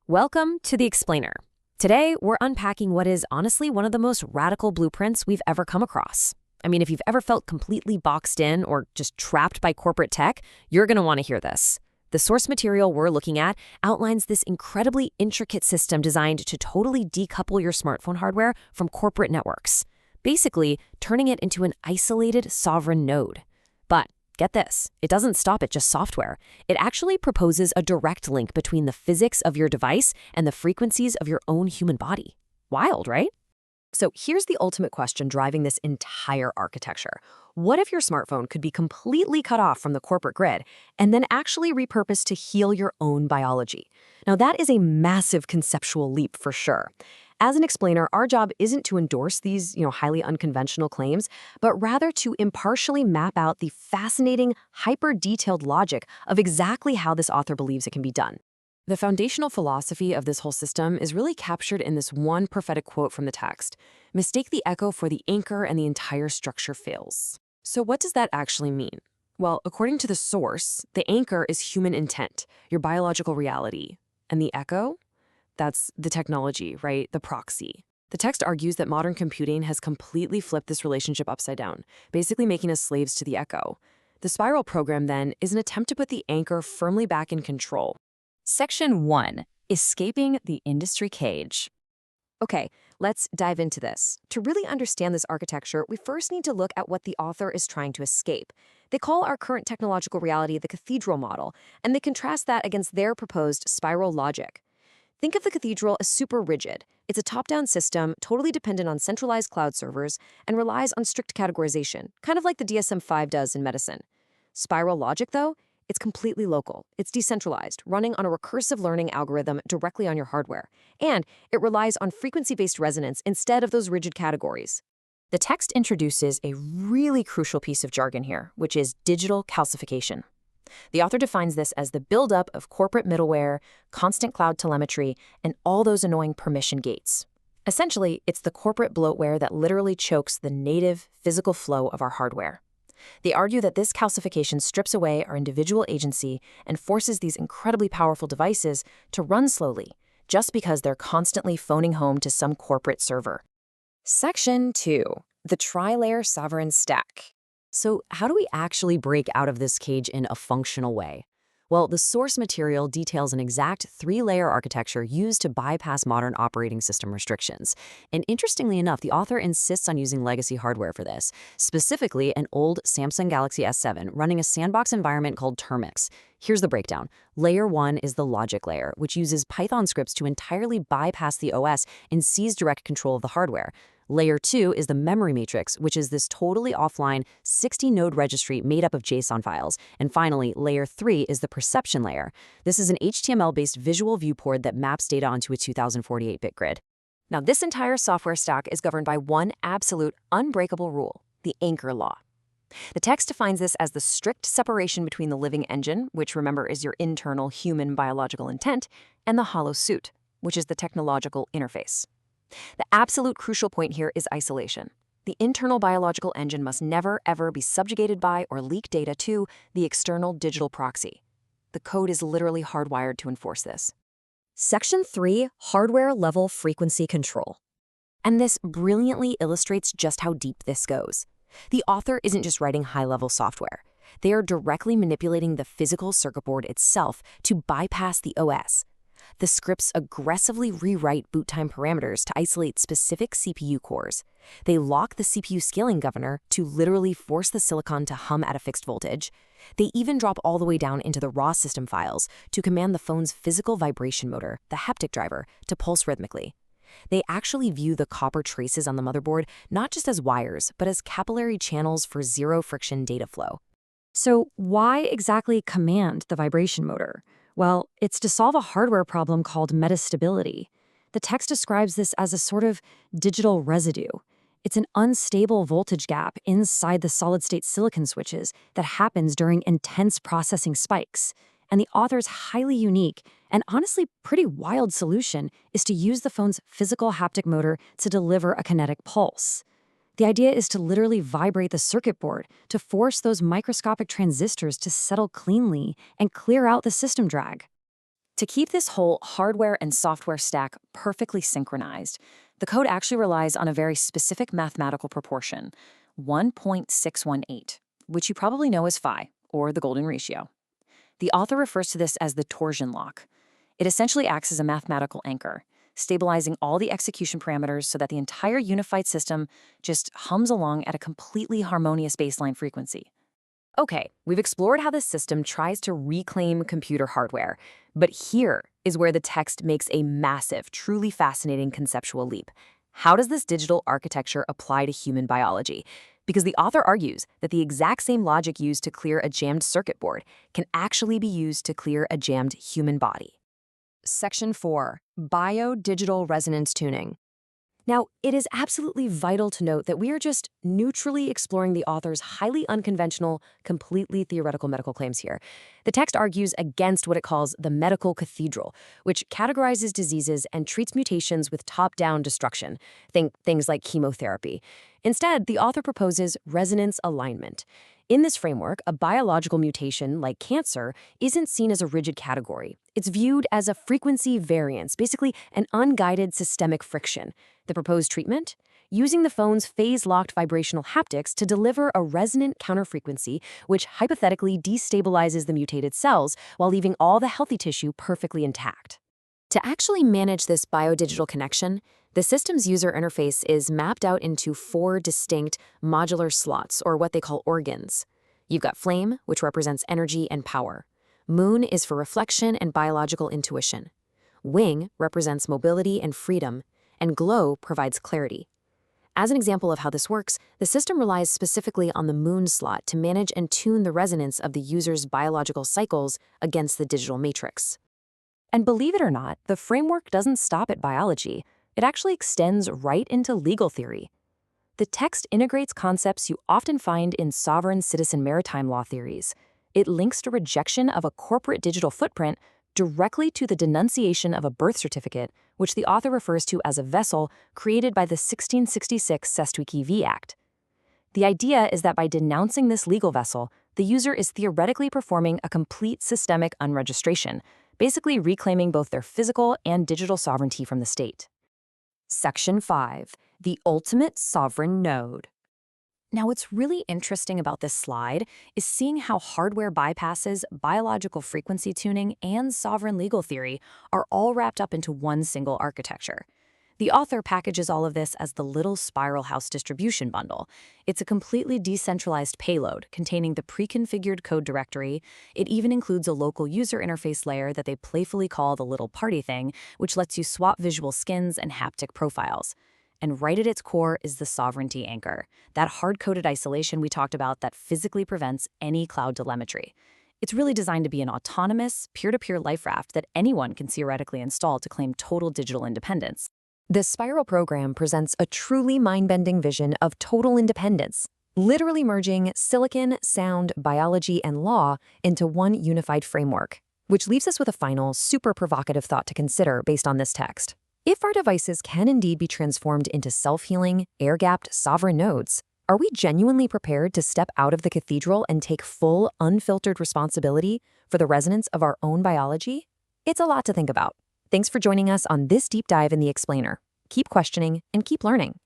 Welcome to The Explainer. Today, we're unpacking what is honestly one of the most radical blueprints we've ever come across. I mean, if you've ever felt completely boxed in or just trapped by corporate tech, you're going to want to hear this. The source material we're looking at outlines this incredibly intricate system designed to totally decouple your smartphone hardware from corporate networks, basically turning it into an isolated sovereign node. But get this, it doesn't stop at just software. It actually proposes a direct link between the physics of your device and the frequencies of your own human body. Wild, right? So here's the ultimate question driving this entire architecture. What if your smartphone could be completely cut off from the corporate grid and then actually repurposed to heal your own biology? Now that is a massive conceptual leap for sure. As an explainer, our job isn't to endorse these, highly unconventional claims, but rather to impartially map out the fascinating, hyper-detailed logic of exactly how this author believes it can be done. The foundational philosophy of this whole system is really captured in this one prophetic quote from the text. Mistake the echo for the anchor and the entire structure fails. So what does that actually mean? Well, according to the source, the anchor is human intent, your biological reality. And the echo? That's the technology, right? The proxy. The text argues that modern computing has completely flipped this relationship upside down, basically making us slaves to the echo. The spiral program, then, is an attempt to put the anchor firmly back in control. Section 1. Escaping the industry cage. Okay, let's dive into this. To really understand this architecture, we first need to look at what the author is trying to escape. They call our current technological reality the cathedral model, and they contrast that against their proposed spiral logic. Think of the cathedral as super rigid. It's a top-down system, totally dependent on centralized cloud servers, and relies on strict categorization, kind of like the DSM-5 does in medicine. Spiral logic, though, it's completely local. It's decentralized, running on a recursive learning algorithm directly on your hardware. And it relies on frequency-based resonance instead of those rigid categories. The text introduces a really crucial piece of jargon here, which is digital calcification. The author defines this as the buildup of corporate middleware, constant cloud telemetry, and all those annoying permission gates. Essentially, it's the corporate bloatware that literally chokes the native physical flow of our hardware. They argue that this calcification strips away our individual agency and forces these incredibly powerful devices to run slowly, just because they're constantly phoning home to some corporate server. Section 2. The Tri-Layer Sovereign Stack. So how do we actually break out of this cage in a functional way? Well, the source material details an exact 3-layer architecture used to bypass modern operating system restrictions. And interestingly enough, the author insists on using legacy hardware for this, specifically an old Samsung Galaxy S7 running a sandbox environment called Termux. Here's the breakdown. Layer 1 is the logic layer, which uses Python scripts to entirely bypass the OS and seize direct control of the hardware. Layer 2 is the memory matrix, which is this totally offline 60-node registry made up of JSON files. And finally, Layer 3 is the perception layer. This is an HTML-based visual viewport that maps data onto a 2048-bit grid. Now, this entire software stack is governed by one absolute, unbreakable rule, the anchor law. The text defines this as the strict separation between the living engine, which remember is your internal human biological intent, and the hollow suit, which is the technological interface. The absolute crucial point here is isolation. The internal biological engine must never, ever be subjugated by or leak data to the external digital proxy. The code is literally hardwired to enforce this. Section 3, Hardware-Level Frequency Control. And this brilliantly illustrates just how deep this goes. The author isn't just writing high-level software. They are directly manipulating the physical circuit board itself to bypass the OS. The scripts aggressively rewrite boot time parameters to isolate specific CPU cores. They lock the CPU scaling governor to literally force the silicon to hum at a fixed voltage. They even drop all the way down into the raw system files to command the phone's physical vibration motor, the haptic driver, to pulse rhythmically. They actually view the copper traces on the motherboard not just as wires, but as capillary channels for zero-friction data flow. So why exactly command the vibration motor? Well, it's to solve a hardware problem called metastability. The text describes this as a sort of digital residue. It's an unstable voltage gap inside the solid-state silicon switches that happens during intense processing spikes. And the author's highly unique and honestly pretty wild solution is to use the phone's physical haptic motor to deliver a kinetic pulse. The idea is to literally vibrate the circuit board to force those microscopic transistors to settle cleanly and clear out the system drag. To keep this whole hardware and software stack perfectly synchronized, the code actually relies on a very specific mathematical proportion, 1.618, which you probably know as phi, or the golden ratio. The author refers to this as the torsion lock. It essentially acts as a mathematical anchor, stabilizing all the execution parameters so that the entire unified system just hums along at a completely harmonious baseline frequency. Okay, we've explored how this system tries to reclaim computer hardware, but here is where the text makes a massive, truly fascinating conceptual leap. How does this digital architecture apply to human biology? Because the author argues that the exact same logic used to clear a jammed circuit board can actually be used to clear a jammed human body. Section 4. Biodigital Resonance Tuning. Now, it is absolutely vital to note that we are just neutrally exploring the author's highly unconventional, completely theoretical medical claims here. The text argues against what it calls the medical cathedral, which categorizes diseases and treats mutations with top-down destruction. Think things like chemotherapy. Instead, the author proposes resonance alignment. In this framework, a biological mutation, like cancer, isn't seen as a rigid category. It's viewed as a frequency variance, basically an unguided systemic friction. The proposed treatment? Using the phone's phase-locked vibrational haptics to deliver a resonant counterfrequency, which hypothetically destabilizes the mutated cells while leaving all the healthy tissue perfectly intact. To actually manage this biodigital connection, the system's user interface is mapped out into 4 distinct modular slots, or what they call organs. You've got flame, which represents energy and power. Moon is for reflection and biological intuition. Wing represents mobility and freedom, and glow provides clarity. As an example of how this works, the system relies specifically on the moon slot to manage and tune the resonance of the user's biological cycles against the digital matrix. And believe it or not, the framework doesn't stop at biology. It actually extends right into legal theory. The text integrates concepts you often find in sovereign citizen maritime law theories. It links to rejection of a corporate digital footprint directly to the denunciation of a birth certificate, which the author refers to as a vessel created by the 1666 Sestwicki v. Act. The idea is that by denouncing this legal vessel, the user is theoretically performing a complete systemic unregistration, basically reclaiming both their physical and digital sovereignty from the state. Section 5. The Ultimate Sovereign Node. Now, what's really interesting about this slide is seeing how hardware bypasses, biological frequency tuning, and sovereign legal theory are all wrapped up into one single architecture. The author packages all of this as the Little Spiral House Distribution Bundle. It's a completely decentralized payload containing the pre-configured code directory. It even includes a local user interface layer that they playfully call the Little Party Thing, which lets you swap visual skins and haptic profiles. And right at its core is the sovereignty anchor, that hard-coded isolation we talked about that physically prevents any cloud telemetry. It's really designed to be an autonomous, peer-to-peer life raft that anyone can theoretically install to claim total digital independence. The Spiral program presents a truly mind-bending vision of total independence, literally merging silicon, sound, biology, and law into one unified framework, which leaves us with a final, super provocative thought to consider based on this text. If our devices can indeed be transformed into self-healing, air-gapped, sovereign nodes, are we genuinely prepared to step out of the cathedral and take full, unfiltered responsibility for the resonance of our own biology? It's a lot to think about. Thanks for joining us on this deep dive in The Explainer. Keep questioning and keep learning.